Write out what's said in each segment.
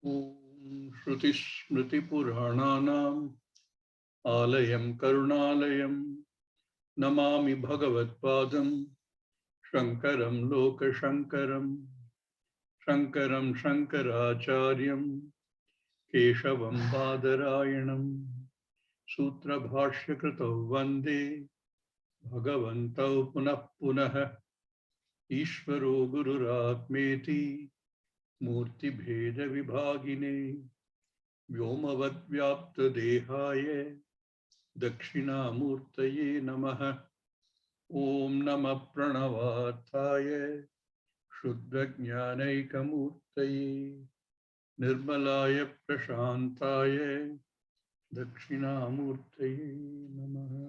Om Shruti Smriti Purananam Alayam Karunalayam Namami Bhagavatpadam Shankaram Loka Shankaram Shankaram Shankaracharyam Keshavam Badarayanam Sutra Bhashya Kritav Vande Bhagavantau Punah Punah Ishvaro Gururatmeti Murti Bheda Vibhagine Vyomavad Vyapta Dehaye Dakshinamurtaye Namaha Om Namah Pranavataye Shuddha-jnanaikamurtaye Nirmalaya Prashantaye Dakshinamurtaye Namaha.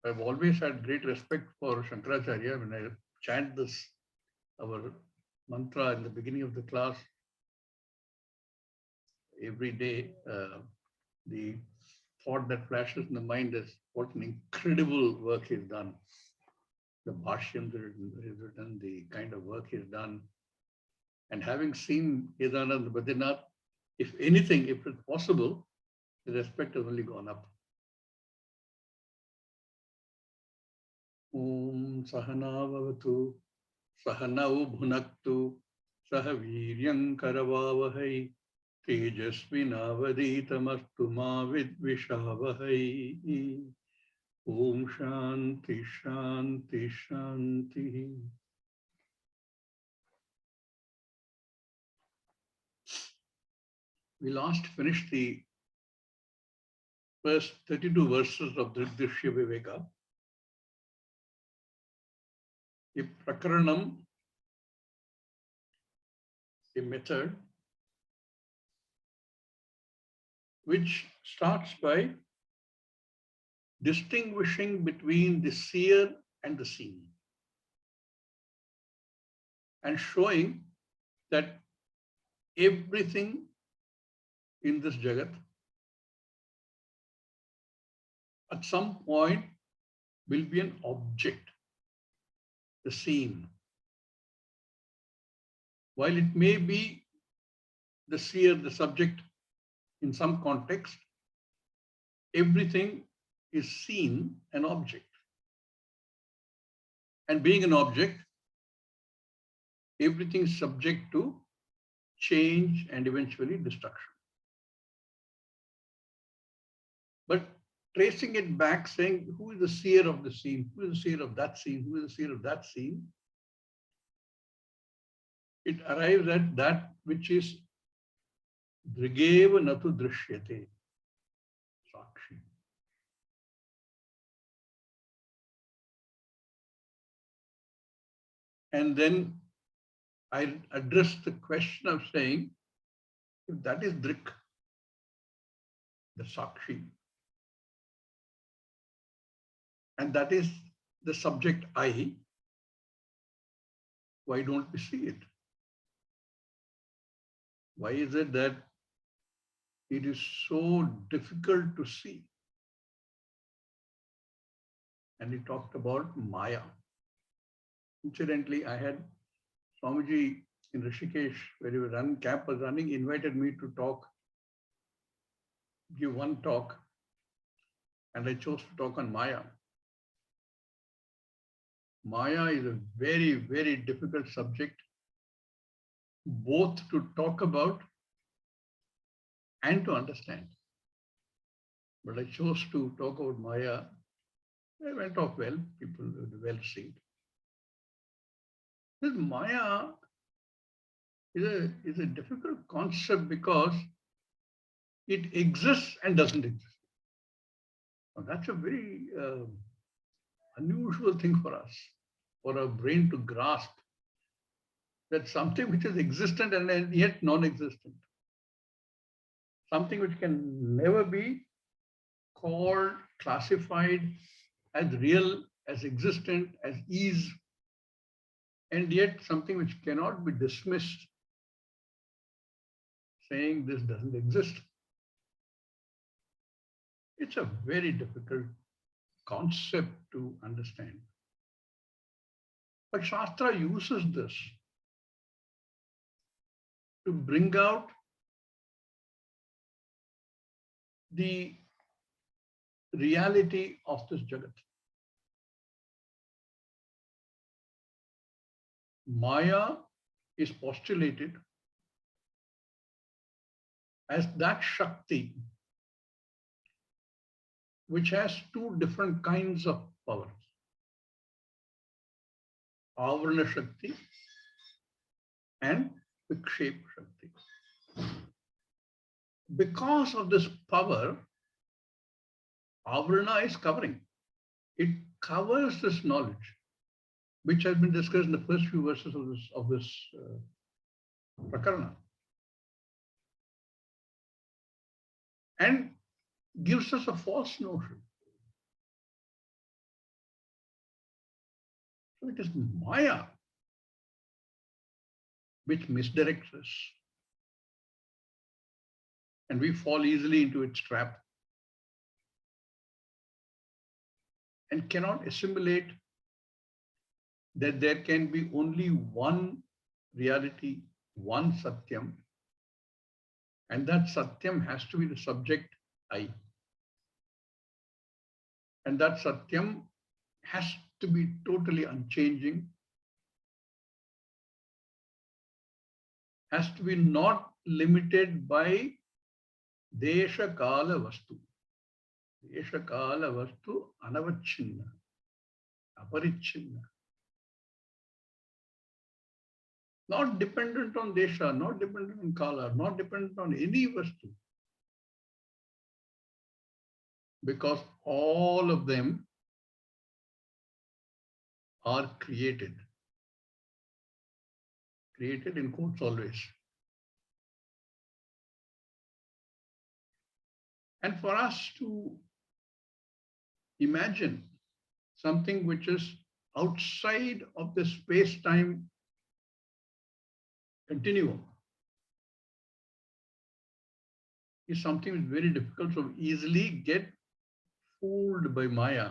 I've always had great respect for Shankaracharya. When I chant this, our mantra in the beginning of the class, every day, the thought that flashes in the mind is what an incredible work he's done. The bhashyams that he's written, the kind of work he's done. And having seen Kedarnath and Badrinath, if anything, if it's possible, the respect has only gone up. Om Sahana Vavatu, Sahanau Bhunaktu, Sahaviryam Karavavahai, Tejasvinavaditamastu ma vidvishavahai. Om Shanti Shanti Shanti. We last finished the first 32 verses of Dṛg-dṛśya-viveka. A prakaranam, a method, which starts by distinguishing between the seer and the seen, and showing that everything in this jagat at some point will be an object, the seen. While it may be the seer, the subject in some context, everything is seen an object. And being an object, everything is subject to change and eventually destruction. But tracing it back, saying who is the seer of the scene, who is the seer of that scene, who is the seer of that scene, it arrives at that which is Dṛgeva natu drishyate, Sakshi. And then I address the question of saying, if that is Dṛk, the Sakshi, and that is the subject I, why don't we see it? Why is it that it is so difficult to see? And he talked about Maya. Incidentally, I had Swami G in Rishikesh, where he was running, camp was running, invited me to talk, give one talk, and I chose to talk on Maya. Maya is a very, very difficult subject, both to talk about and to understand. But I chose to talk about Maya. It went off well, people were well received. This Maya is a difficult concept because it exists and doesn't exist. Now, that's a very unusual thing for us, for our brain to grasp, that something which is existent and yet non-existent, something which can never be called, classified as real, as existent, as is, and yet something which cannot be dismissed, saying this doesn't exist. It's a very difficult concept to understand. But Shastra uses this to bring out the reality of this Jagat. Maya is postulated as that Shakti which has two different kinds of powers. Avarana Shakti and Vikshepa Shakti. Because of this power, Avarana is covering. It covers this knowledge, which has been discussed in the first few verses of this prakarana, and gives us a false notion. So it is Maya which misdirects us, and we fall easily into its trap and cannot assimilate that there can be only one reality, one Satyam, and that Satyam has to be the subject I. And that Satyam has to be totally unchanging, has to be not limited by Desha Kala Vastu. Desha Kala Vastu Anavachinna, Aparichinna. Not dependent on Desha, not dependent on Kala, not dependent on any Vastu. Because all of them are created. Created in quotes always. And for us to imagine something which is outside of the space-time continuum is something which is very difficult, so easily get fooled by Maya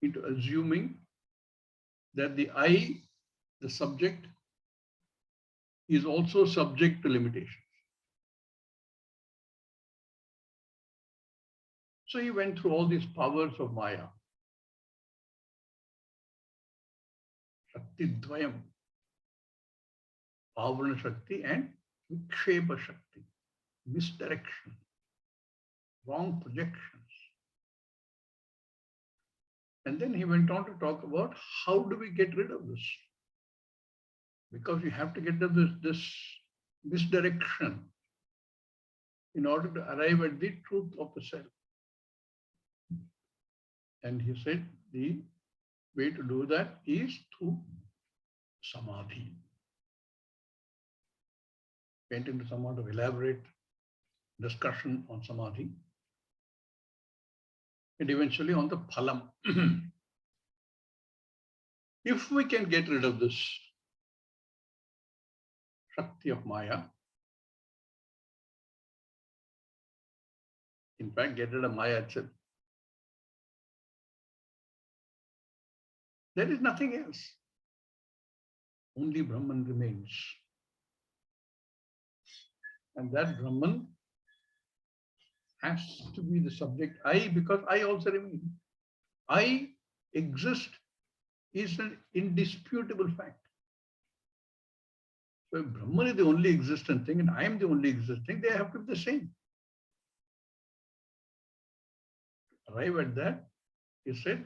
into assuming that the I, the subject, is also subject to limitations. So he went through all these powers of Maya. Shakti Dvayam, Avarana Shakti and Vikshepa Shakti, misdirection, wrong projections. And then he went on to talk about how do we get rid of this? Because you have to get rid of this misdirection in order to arrive at the truth of the self. And he said the way to do that is through samadhi. Went into somewhat of elaborate discussion on samadhi and eventually on the phalam. If we can get rid of this Shakti of Maya, in fact, get rid of Maya itself, there is nothing else. Only Brahman remains. And that Brahman has to be the subject I, because I also remain. I exist is an indisputable fact. So if Brahman is the only existent thing and I am the only existing, they have to be the same. To arrive at that, he said,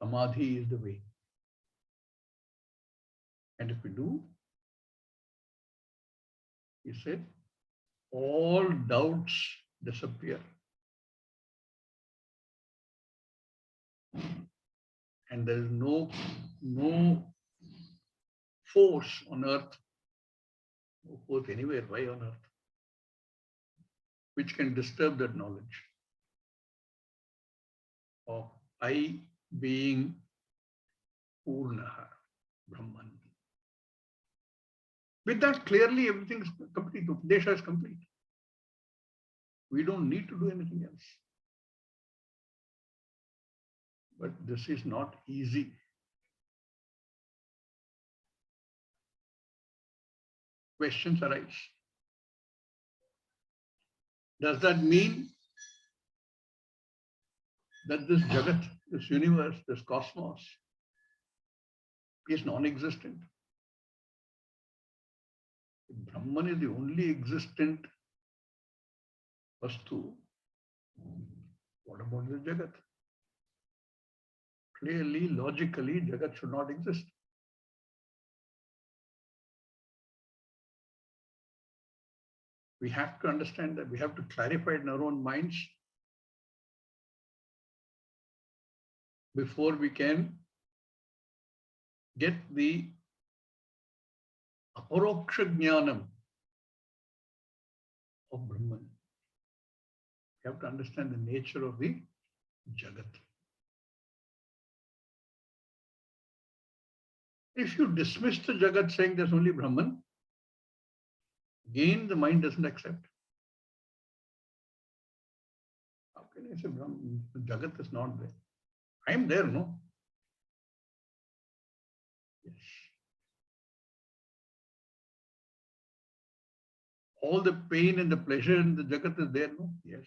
samadhi is the way. And if we do, he said, all doubts disappear. And there is no force on earth, no force anywhere, why on earth, which can disturb that knowledge of I being Purnaha, Brahman. With that, clearly everything is complete. Upadesha is complete. We don't need to do anything else. But this is not easy. questions arise. Does that mean that this Jagat, this universe, this cosmos is non-existent? Brahman is the only existent Vastu. What about the Jagat? Clearly, logically, Jagat should not exist. We have to understand that. We have to clarify it in our own minds before we can get the aparoksha jnanam of Brahman. We have to understand the nature of the Jagat. If you dismiss the Jagat saying there's only Brahman, again the mind doesn't accept. How can I say Brahman? The Jagat is not there. I am there, no? Yes. All the pain and the pleasure in the Jagat is there, no? Yes.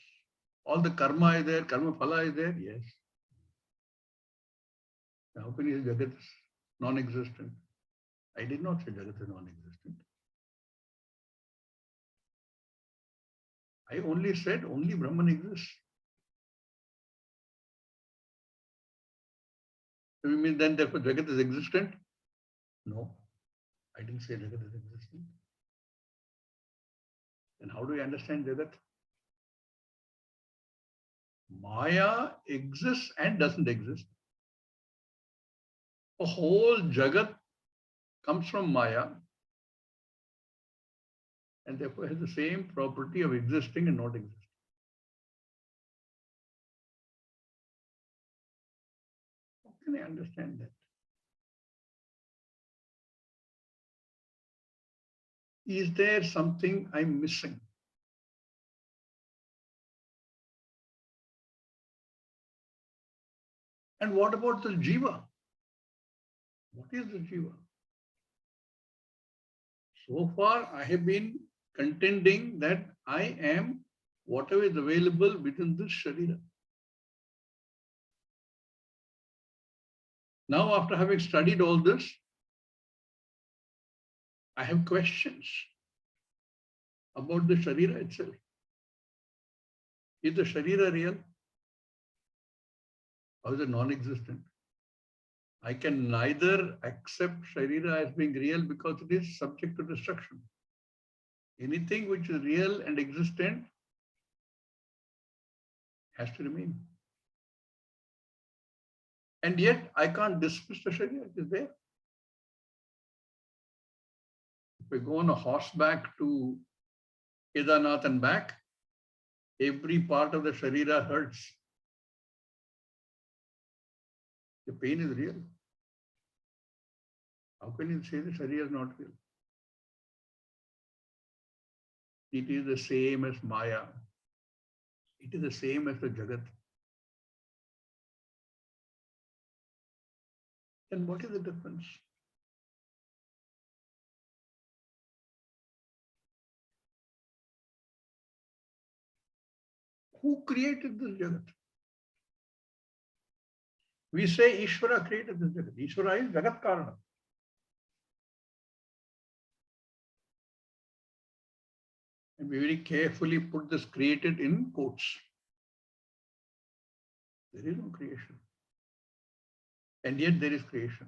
All the karma is there, karma phala is there, yes. How can you say Jagat is non-existent? I did not say Jagat is non-existent. I only said only Brahman exists. So you mean then therefore Jagat is existent? No, I didn't say Jagat is existent. Then how do you understand Jagat? Maya exists and doesn't exist. The whole Jagat comes from Maya and therefore has the same property of existing and not existing. How can I understand that? Is there something I'm missing? And what about the Jiva? What is the Jiva? So far, I have been contending that I am whatever is available within this Sharira. Now, after having studied all this, I have questions about the Sharira itself. Is the Sharira real? Or is it non-existent? I can neither accept Sharira as being real because it is subject to destruction. Anything which is real and existent has to remain. And yet, I can't dismiss the Sharira. It is there. If we go on a horseback to Kedarnath and back, every part of the Sharira hurts. The pain is real. How can you say the Sharira is not real? It is the same as Maya. It is the same as the Jagat. Then what is the difference? Who created this Jagat? We say Ishvara created this Jagat. Ishvara is Jagat Karana. And we very carefully put this created in quotes. There is no creation. And yet there is creation.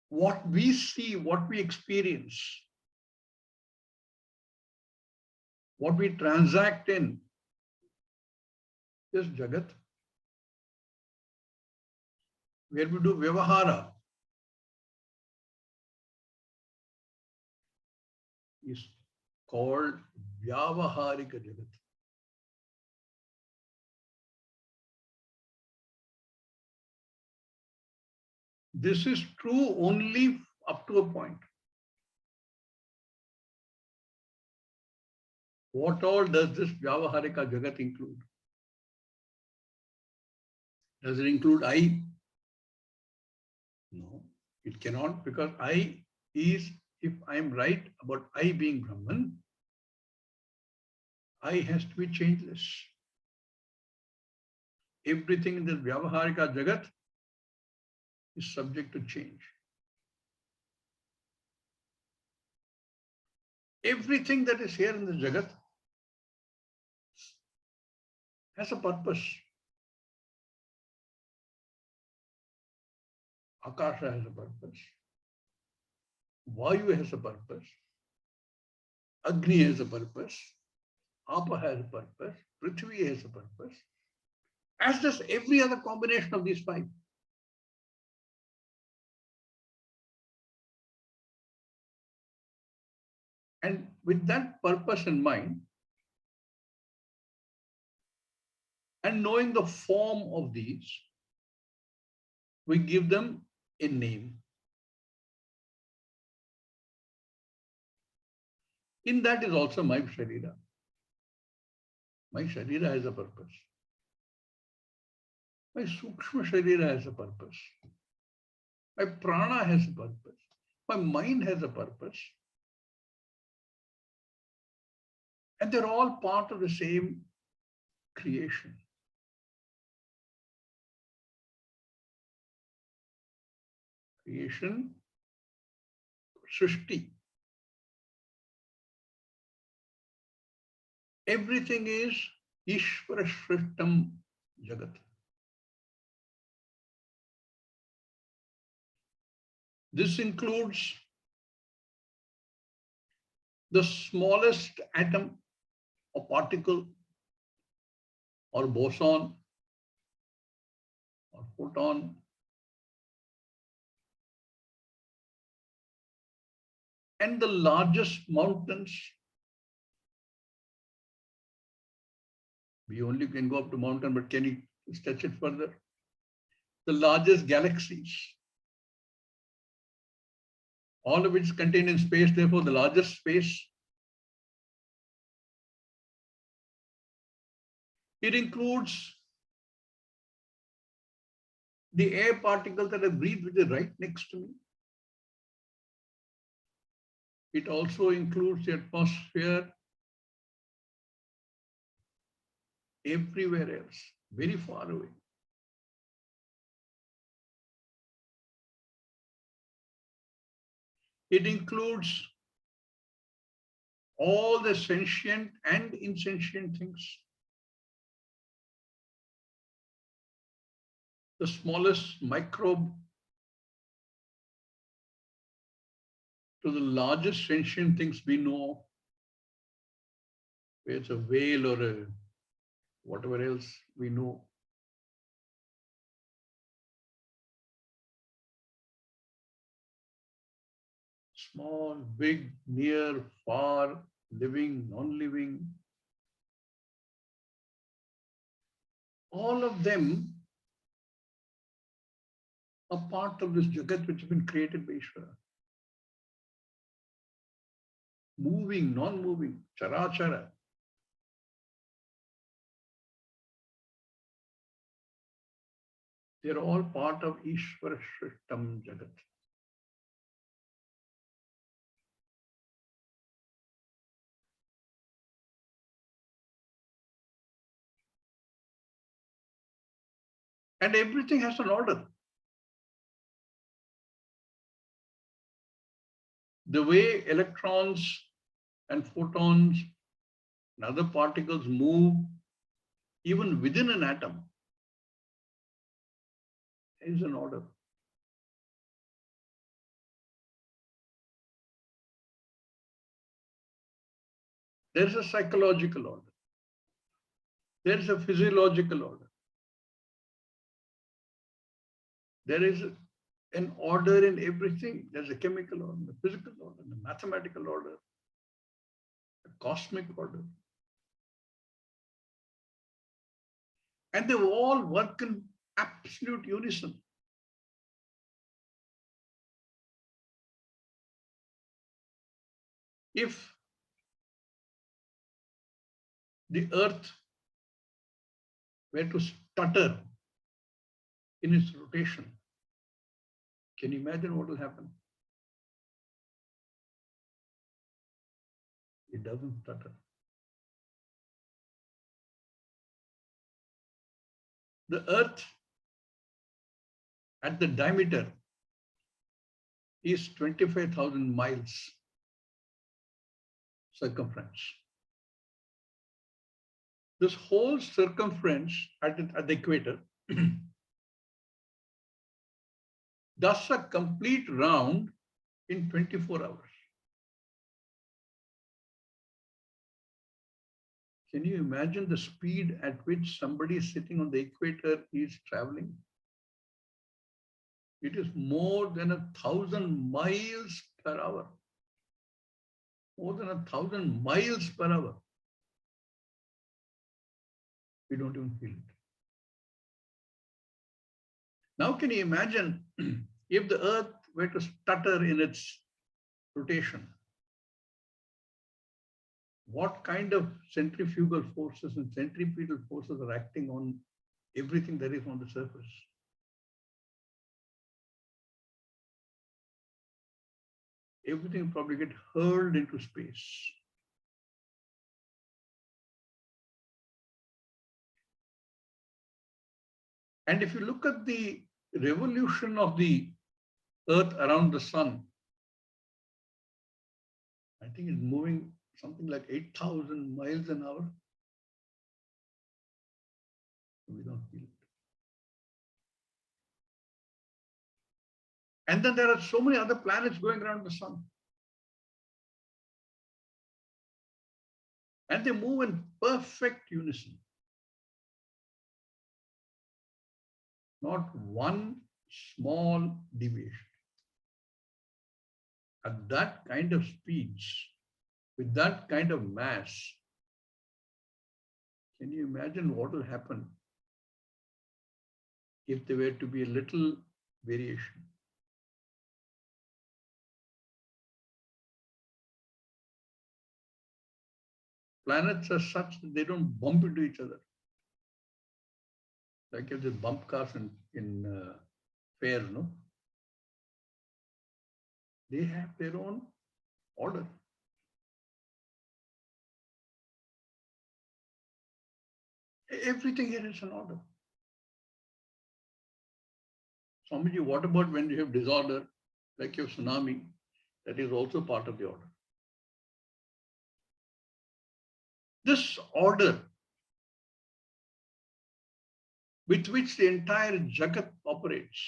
What we see, what we experience, what we transact in is Jagat, where we do Vyavahara, is called Vyavaharika Jagat. This is true only up to a point. What all does this Vyavaharika Jagat include? Does it include I? No. It cannot, because I is, if I am right about I being Brahman, I has to be changeless. Everything in this Vyavaharika Jagat is subject to change. Everything that is here in the Jagat has a purpose. Akasha has a purpose. Vayu has a purpose. Agni has a purpose. Apa has a purpose. Prithvi has a purpose. As does every other combination of these five. And with that purpose in mind, and knowing the form of these, we give them a name. In that is also my Sharira. My Sharira has a purpose. My Sukshma Sharira has a purpose. My Prana has a purpose. My mind has a purpose. And they're all part of the same creation. Creation, Srishti. Everything is Ishvara Shrishtam Jagat. This includes the smallest atom or particle or boson or photon and the largest mountains. We only can go up to mountain, but can you stretch it further? The largest galaxies, all of which is contained in space, therefore the largest space. It includes the air particles that I breathe, which is right next to me. It also includes the atmosphere everywhere else, very far away. It includes all the sentient and insentient things. The smallest microbe to the largest sentient things we know, whether it's a whale or a whatever else we know. Small, big, near, far, living, non-living. All of them are part of this Jagat which has been created by Ishvara. Moving, non-moving, charachara. They're all part of Ishvara Shrishtam Jagat. And everything has an order. The way electrons and photons and other particles move, even within an atom, there is an order. There is a psychological order. There is a physiological order. There is an order in everything. There's a chemical order, a physical order, a mathematical order, a cosmic order. And they all work in absolute unison. If the earth were to stutter in its rotation, Can you imagine what will happen? It doesn't stutter. The earth at the diameter is 25,000 miles circumference. This whole circumference at the equator does a complete round in 24 hours. Can you imagine the speed at which somebody sitting on the equator is traveling? It is more than 1,000 miles per hour. More than 1,000 miles per hour. We don't even feel it. Now can you imagine if the earth were to stutter in its rotation? What kind of centrifugal forces and centripetal forces are acting on everything that is on the surface? Everything will probably get hurled into space. And if you look at the revolution of the earth around the sun, I think it's moving something like 8,000 miles an hour. We don't feel it. And then there are so many other planets going around the sun. And they move in perfect unison. Not one small deviation. At that kind of speeds, with that kind of mass, can you imagine what will happen if there were to be a little variation? Planets are such that they don't bump into each other. Like if they bump cars in fair, no? They have their own order. Everything here is an order. Swamiji, what about when you have disorder, like your tsunami? That is also part of the order. This order with which the entire Jagat operates,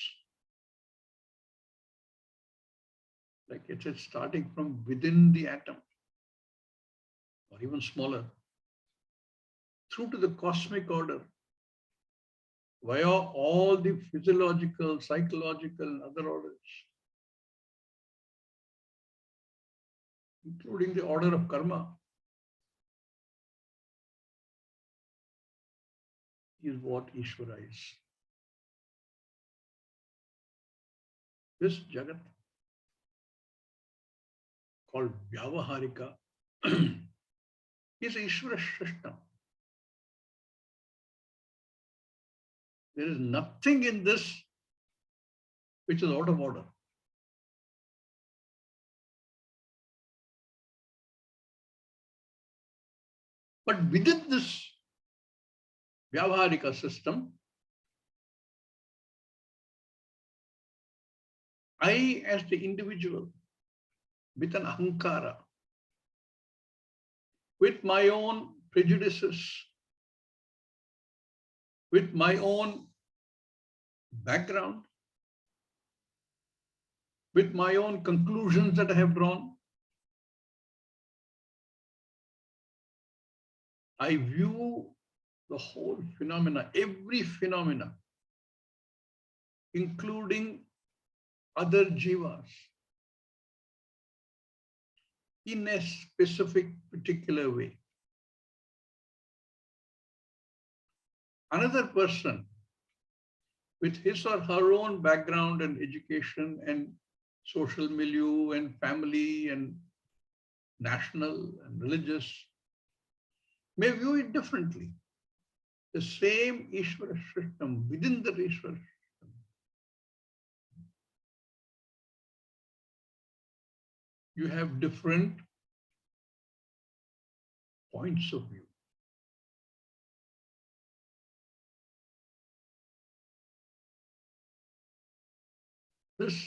like it's starting from within the atom, or even smaller, through to the cosmic order, via all the physiological, psychological, and other orders, including the order of karma, is what Ishvara is. This Jagat, called Vyavaharika, is Ishvara Shrishtam. There is nothing in this which is out of order. But within this Vyavaharika system, I, as the individual, with an ahankara, with my own prejudices, with my own background, with my own conclusions that I have drawn, I view the whole phenomena, every phenomena, including other jivas, in a specific, particular way. Another person with his or her own background and education and social milieu and family and national and religious may view it differently. The same Ishvara system within the Ishvara system. you have different points of view. This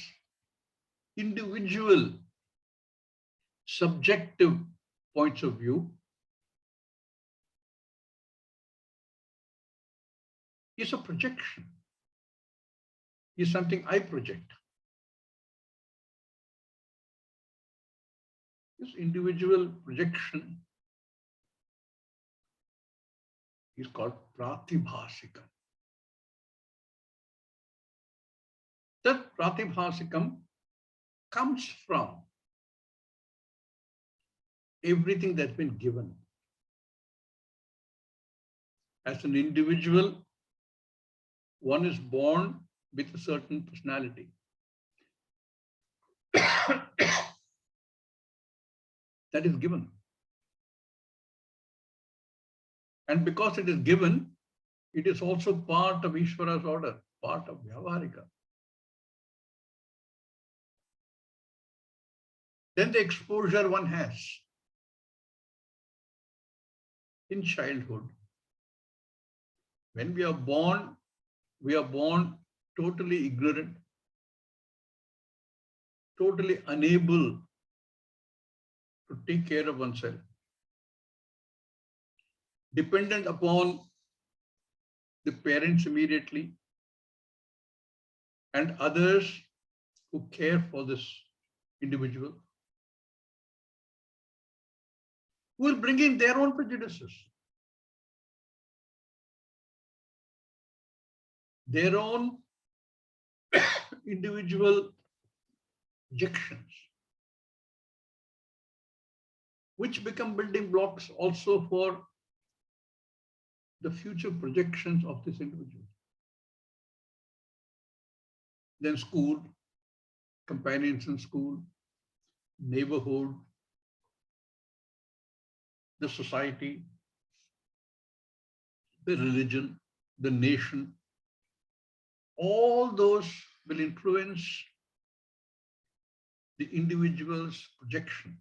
individual subjective points of view is a projection, is something I project. This individual projection is called pratibhasikam. That pratibhasikam comes from everything that's been given. As an individual, one is born with a certain personality. That is given. And because it is given, it is also part of Ishvara's order, part of Vyavaharika. Then the exposure one has in childhood. When we are born totally ignorant, totally unable to take care of oneself, dependent upon the parents immediately and others who care for this individual, who will bring in their own prejudices, their own individual objections, which become building blocks also for the future projections of this individual. Then school, companions in school, neighborhood, the society, the religion, the nation, all those will influence the individual's projection.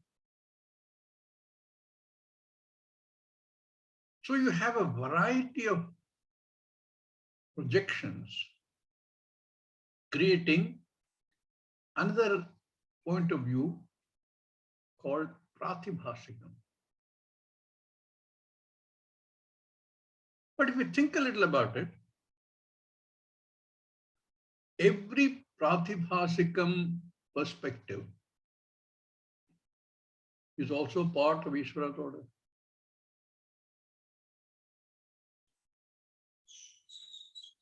So you have a variety of projections creating another point of view called pratibhasikam. But if we think a little about it, every pratibhasikam perspective is also part of Ishvara's order.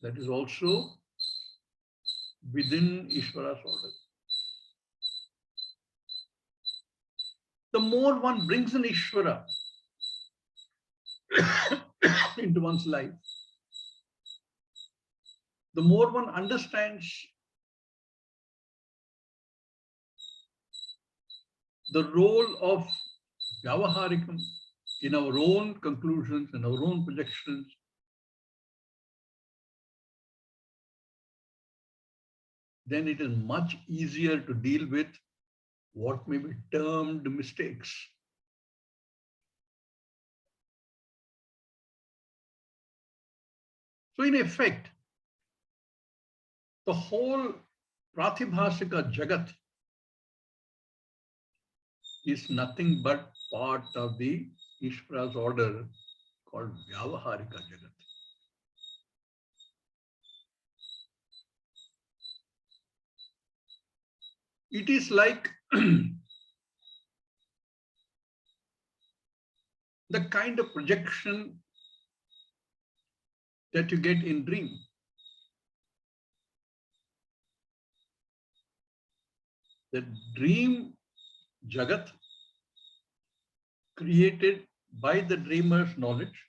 That is also within Ishvara's order. The more one brings in Ishvara into one's life, the more one understands the role of Vyavaharikam in our own conclusions and our own projections, then it is much easier to deal with what may be termed mistakes. So in effect, the whole Pratibhasika Jagat is nothing but part of the Ishvara's order called Vyavaharika Jagat. It is like the kind of projection that you get in dream. The dream Jagat created by the dreamer's knowledge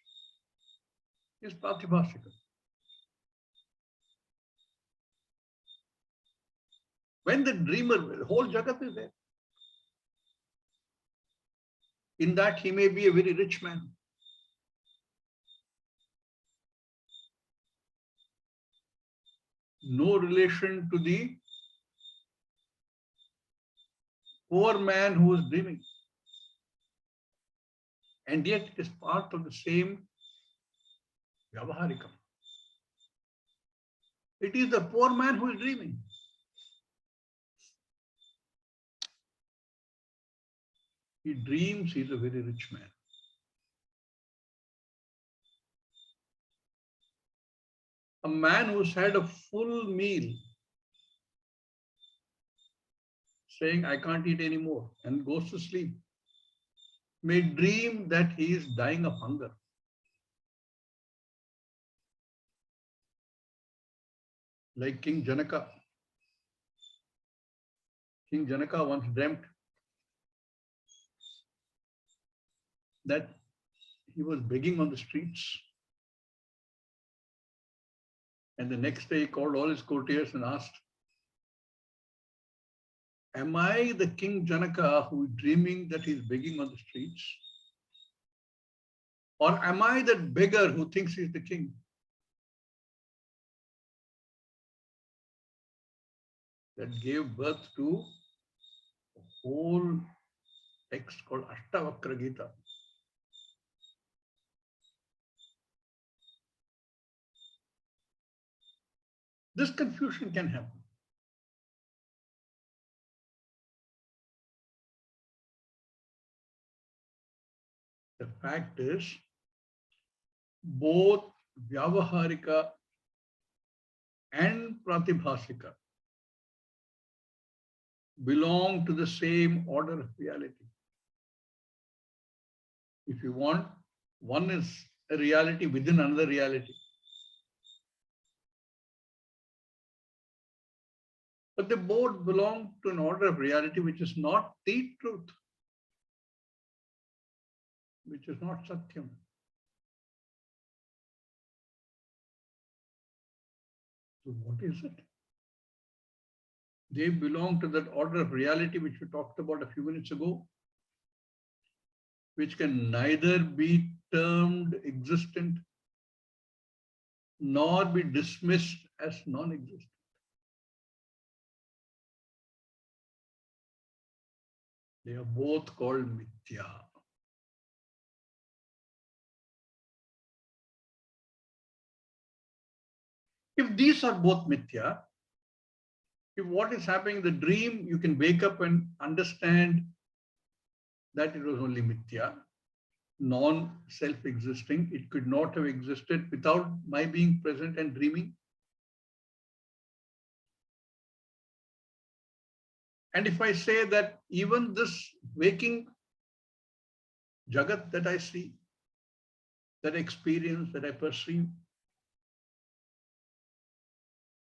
is Pratibhasika. When the dreamer, the whole Jagat is there. In that he may be a very rich man. No relation to the poor man who is dreaming. And yet it is part of the same vyavaharikam. It is the poor man who is dreaming. He dreams he is a very rich man. A man who's had a full meal, saying, I can't eat anymore, and goes to sleep, may dream that he is dying of hunger. Like King Janaka. King Janaka once dreamt that he was begging on the streets. And the next day he called all his courtiers and asked, am I the King Janaka who is dreaming that he is begging on the streets? Or am I that beggar who thinks he is the king? That gave birth to a whole text called Ashtavakra Gita. This confusion can happen. The fact is, both Vyavaharika and Pratibhasika belong to the same order of reality. If you want, one is a reality within another reality. But they both belong to an order of reality which is not the truth, which is not Satyam. So what is it? They belong to that order of reality which we talked about a few minutes ago, which can neither be termed existent nor be dismissed as non-existent. They are both called Mithya. If these are both Mithya, if what is happening in the dream, you can wake up and understand that it was only Mithya, non-self-existing. It could not have existed without my being present and dreaming. And if I say that even this waking Jagat that I see, that I experience, that I perceive,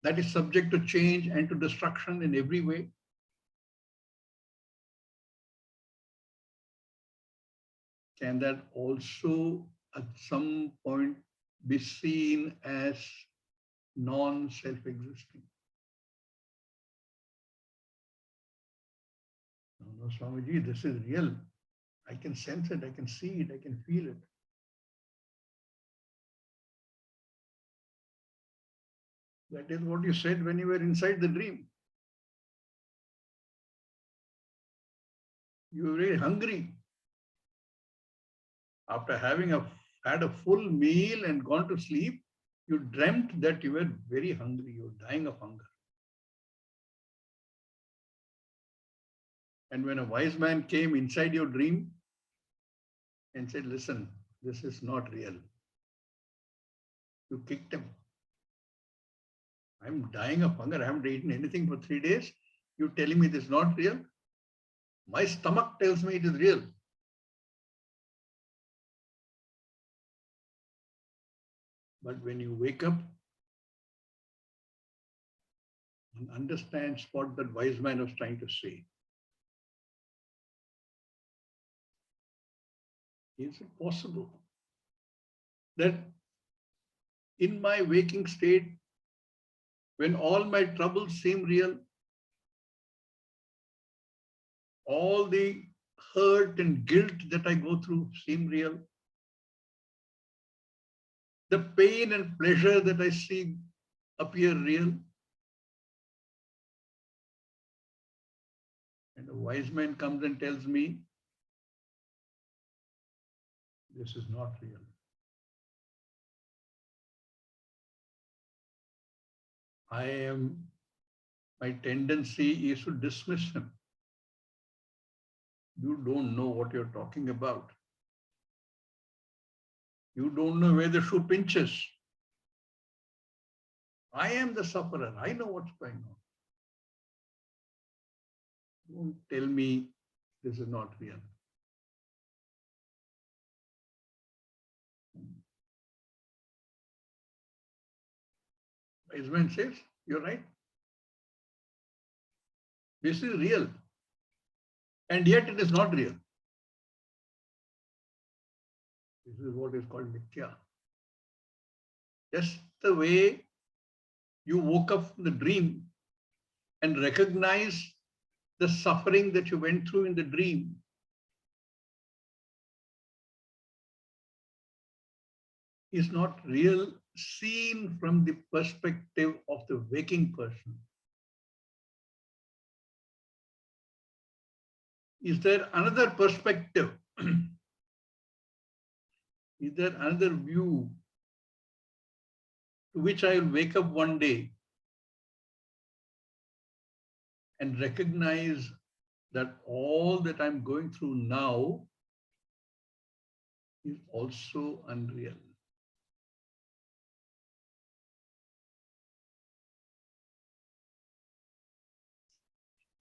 that is subject to change and to destruction in every way, can that also at some point be seen as non-self-existing? No, Swami G, this is real. I can sense it, I can see it, I can feel it. That is what you said when you were inside the dream. You were very hungry. After having had a full meal and gone to sleep, you dreamt that you were very hungry, you were dying of hunger. And when a wise man came inside your dream and said, listen, this is not real, you kicked him. I'm dying of hunger. I haven't eaten anything for 3 days. You're telling me this is not real? My stomach tells me it is real. But when you wake up and understand what that wise man was trying to say, is it possible that in my waking state, when all my troubles seem real, all the hurt and guilt that I go through seem real, the pain and pleasure that I see appear real, And a wise man comes and tells me, this is not real. My tendency is to dismiss him. You don't know what you're talking about. You don't know where the shoe pinches. I am the sufferer. I know what's going on. Don't tell me this is not real. Wise man says, you're right. This is real. And yet it is not real. This is what is called Vidya. Just the way you woke up from the dream and recognize the suffering that you went through in the dream. Is not real, seen from the perspective of the waking person. Is there another perspective? Is there another view to which I will wake up one day and recognize that all that I'm going through now is also unreal?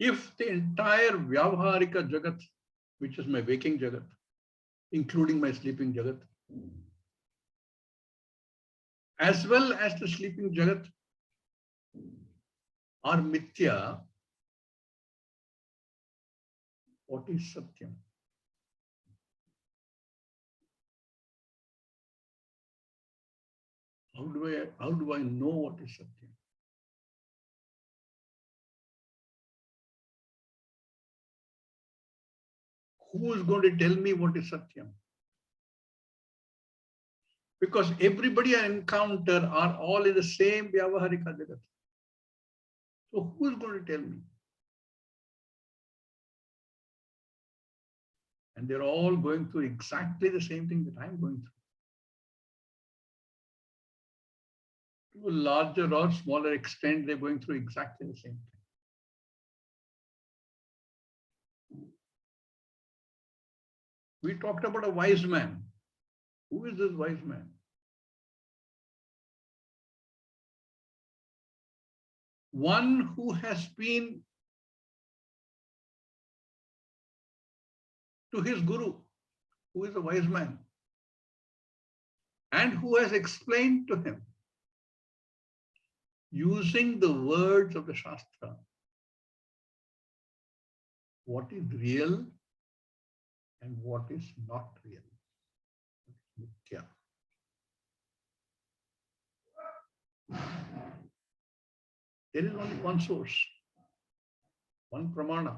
If the entire Vyavaharika Jagat, which is my waking Jagat, including my sleeping Jagat, as well as the sleeping Jagat, are Mithya, what is Satyam? How do I know what is Satyam? Who is going to tell me what is Satyam? Because everybody I encounter are all in the same Vyavaharika Jagat. So who is going to tell me? And they're all going through exactly the same thing that I'm going through. To a larger or smaller extent, they're going through exactly the same thing. We talked about a wise man. Who is this wise man? One who has been to his guru, who is a wise man, and who has explained to him using the words of the Shastra what is real and what is not real. Mithya. There is only one source, one pramana.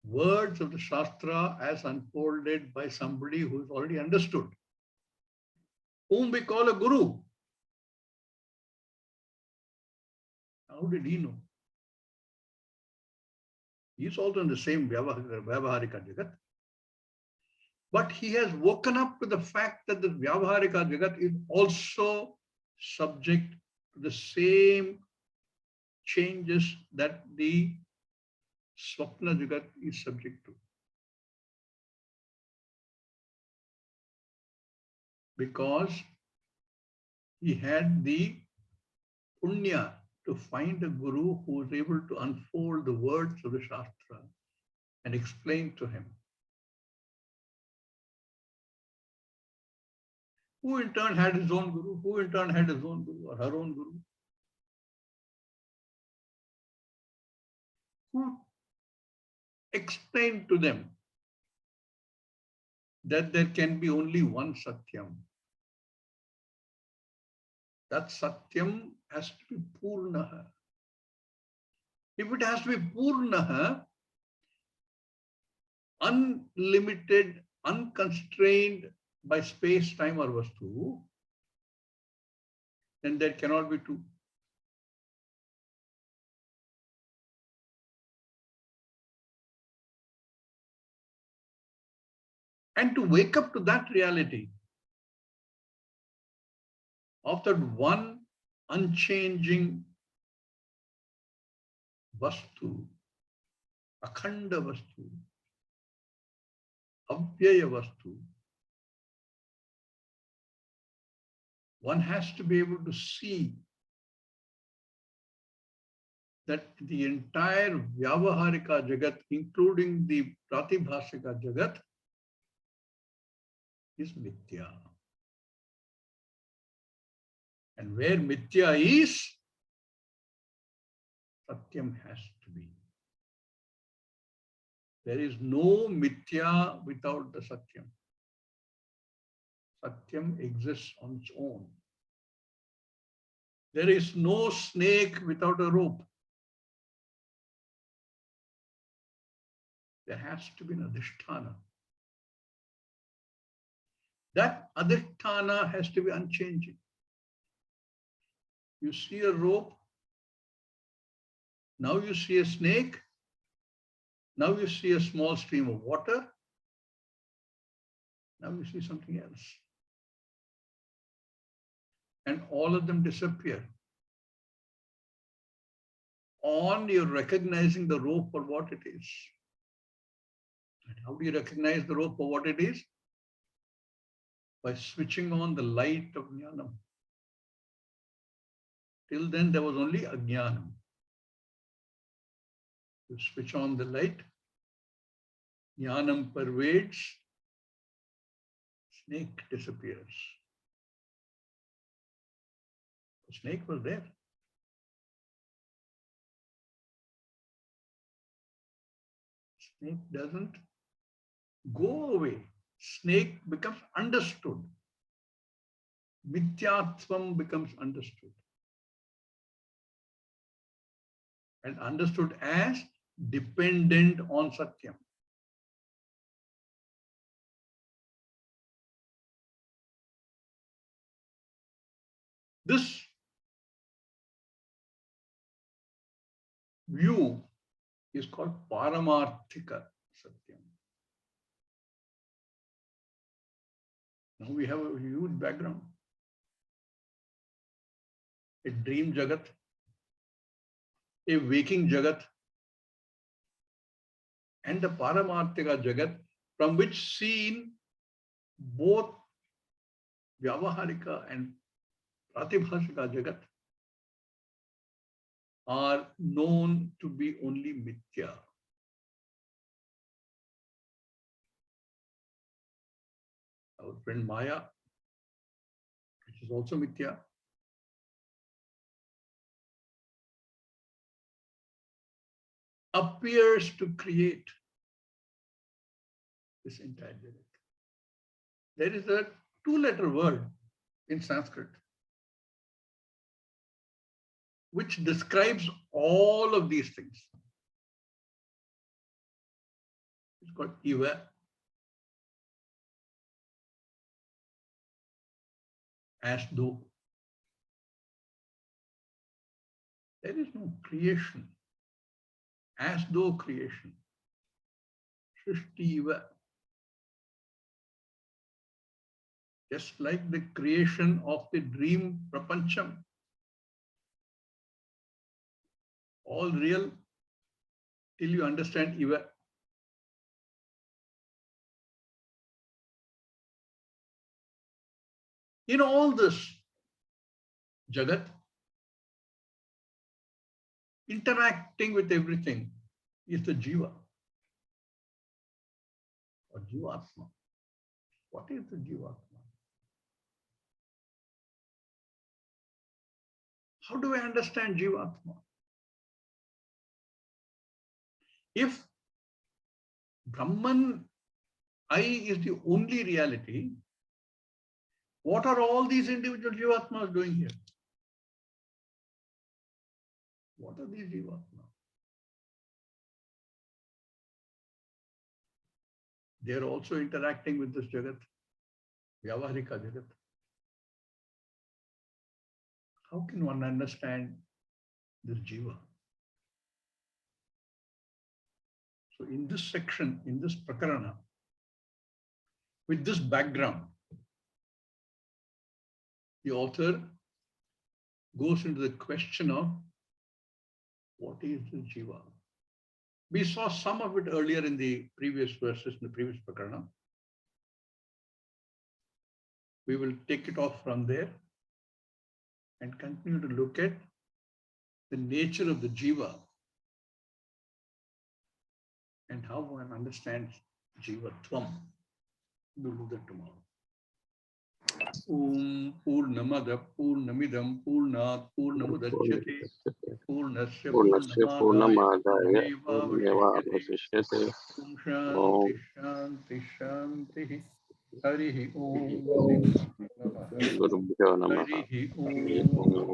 Words of the Shastra as unfolded by somebody who has already understood, whom we call a guru. How did he know? He is also in the same Vyavaharika Jagat. But he has woken up to the fact that the Vyavaharika Jagat is also subject to the same changes that the Swapna Jagat is subject to. Because he had the punya to find a guru who was able to unfold the words of the Shastra and explain to him. Who in turn had his own guru, who in turn had his own guru or her own guru. Who explained to them that there can be only one Satyam. That Satyam has to be Purnaha. If it has to be Purnaha, unlimited, unconstrained by space, time or vastu, then there cannot be two. And to wake up to that reality of that one unchanging vastu, akhanda vastu, avyaya vastu, one has to be able to see that the entire Vyavaharika Jagat, including the Pratibhasika Jagat, is Mithya. And where Mithya is, Satyam has to be. There is no Mithya without the Satyam. Satyam exists on its own. There is no snake without a rope. There has to be an adhisthana. That adhisthana has to be unchanging. You see a rope, now you see a snake, now you see a small stream of water, now you see something else. And all of them disappear. On you're recognizing the rope for what it is. And how do you recognize the rope for what it is? By switching on the light of jnanam. Till then there was only ajnanam. You switch on the light, jnanam pervades, snake disappears. The snake was there. Snake doesn't go away. Snake becomes understood. Mithyatvam becomes understood. And understood as dependent on Satyam. This view is called Paramarthika Satyam. Now we have a huge background. A dream Jagat, a waking Jagat, and the Paramarthika Jagat, from which seen both Vyavaharika and Pratibhasika Jagat are known to be only Mithya. Our friend Maya, which is also Mithya, appears to create this entire Jagat. There is a two-letter word in Sanskrit which describes all of these things. It's called Iva. As though. There is no creation. As though creation. Shrishti Iva. Just like the creation of the dream prapancham. All real till you understand Iva. In all this Jagat, interacting with everything is the Jiva or Jivatma. What is the Jivatma? How do I understand Jivatma? If Brahman, I, is the only reality, what are all these individual Jivatmas doing here? What are these Jivatmas? They are also interacting with this Jagat, Vyavaharika Jagat. How can one understand this Jiva? So in this section, in this Prakarana, With this background, the author goes into the question of what is the jiva? We saw some of it earlier in the previous verses, in the previous prakarana. We will take it off from there and continue to look at the nature of the jiva and how one understands jivatvam. We'll do that tomorrow. Om Purnamada Purnamidam Purnat Purnamudachyate Purnasya Purnamadaya Purnamevavasishyate Om Shanti Shanti Shanti Harihi Om. Gurubhyo Namaha. Harihi Om.